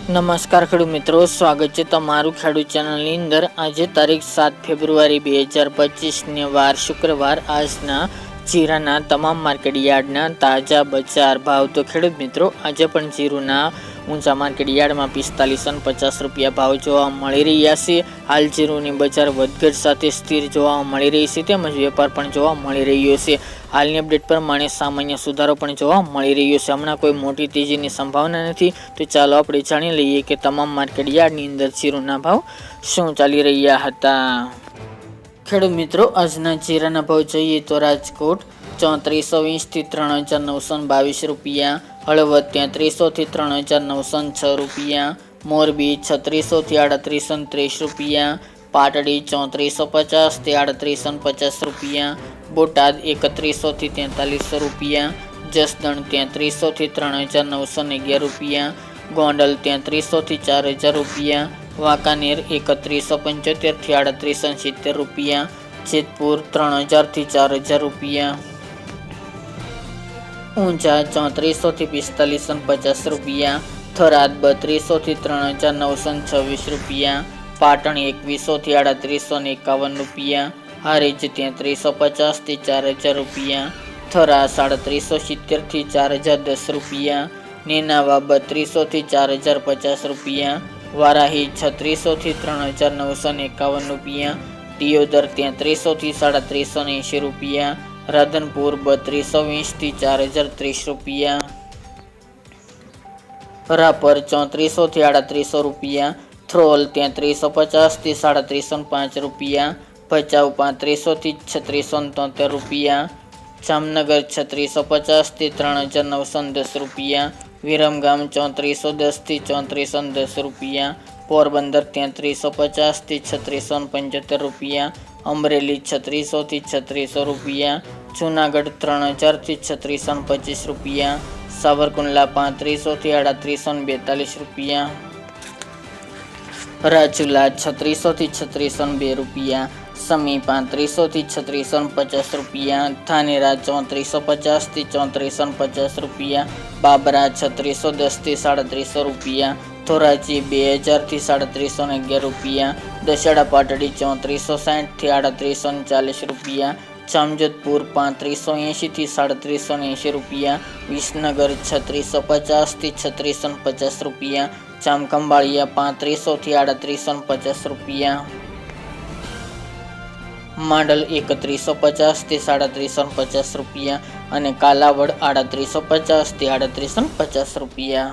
નમસ્કાર ખેડૂત મિત્રો, સ્વાગત છે તમારું ખેડૂત ચેનલની અંદર। આજે તારીખ 7 ફેબ્રુઆરી 2025 ને વાર શુક્રવાર। આજના જીરાના તમામ માર્કેટ યાર્ડના તાજા બજાર ભાવ। તો ખેડૂત મિત્રો, આજે પણ જીરુના ઊંચા માર્કેટ યાર્ડમાં 4550 રૂપિયા ભાવ જોવા મળી રહ્યા છે। હાલ જીરુની બજાર વધઘટ સાથે સ્થિર જોવા મળી રહી છે, તેમજ વેપાર પણ જોવા મળી રહ્યો છે। હાલની અપડેટ પ્રમાણે સામાન્ય સુધારો પણ જોવા મળી રહ્યો છે। હમણાં કોઈ મોટી તેજીની સંભાવના નથી। તો ચાલો આપણે જાણી લઈએ કે તમામ માર્કેટ યાર્ડની અંદર જીરુના ભાવ શું ચાલી રહ્યા હતા। ખેડૂત મિત્રો, આજના જીરાના ભાવ જોઈએ તો રાજકોટ 3420 થી 3922 રૂપિયા, હળવદ 3300 થી 3906 રૂપિયા, મોરબી 3600 થી 3830 રૂપિયા, પાટડી 3450 થી 3850 રૂપિયા, બોટાદ 3100 થી 4300 રૂપિયા, જસદણ 3300 થી 3911 રૂપિયા, ગોંડલ 3300 થી 4000 રૂપિયા, વાંકાનેર 3175 થી 3870 રૂપિયા, જેતપુર 3000 થી 4000 રૂપિયા, ઊંઝા 3400 થી 4550 રૂપિયા, થરાદ 3200 થી 3926 રૂપિયા, પાટણ 2100 થી 3851 રૂપિયા, હારીજ 3350 થી 4000 રૂપિયા, થરા 3770 થી 4010 રૂપિયા, નેનાવા 3200 થી 4050 રૂપિયા, વારાહી 3600 થી 3951 રૂપિયા, દિયોદર 3300 થી 3780 રૂપિયા, રાધનપુર 3220 થી 4030 રૂપિયા, રાપર 3400 થી 3800 રૂપિયા, થ્રોલ 3350 થી 3705 રૂપિયા, ભચાઉ 3500 થી 3673 રૂપિયા, જામનગર 3650 થી 3910 રૂપિયા, વિરમગામ 3410 થી 3410 રૂપિયા, પોરબંદર 3350 થી 3675 રૂપિયા, અમરેલી 3600 થી 3600 રૂપિયા, જૂનાગઢ 3000 થી 3625 રૂપિયા, સાવરકુંડલા 3500 થી 3842 રૂપિયા, રાજુલા 3600 થી 3602 રૂપિયા, સમી 3500 થી 3650 રૂપિયા, ધાનેરા 3450 થી 3450 રૂપિયા, બાબરા 3610 થી 3700 રૂપિયા, ધોરાજી 2000 થી 3711 રૂપિયા, દશેડા પાટડી 3460 થી 3840 રૂપિયા, જામજોધપુર 3580 થી 3780 રૂપિયા, વિસનગર 3650 થી 3650 રૂપિયા, જામખંભાળિયા 3500 થી 3850 રૂપિયા, માંડલ 3150 થી 3750 રૂપિયા અને કાલાવડ 3850 થી 3850 રૂપિયા।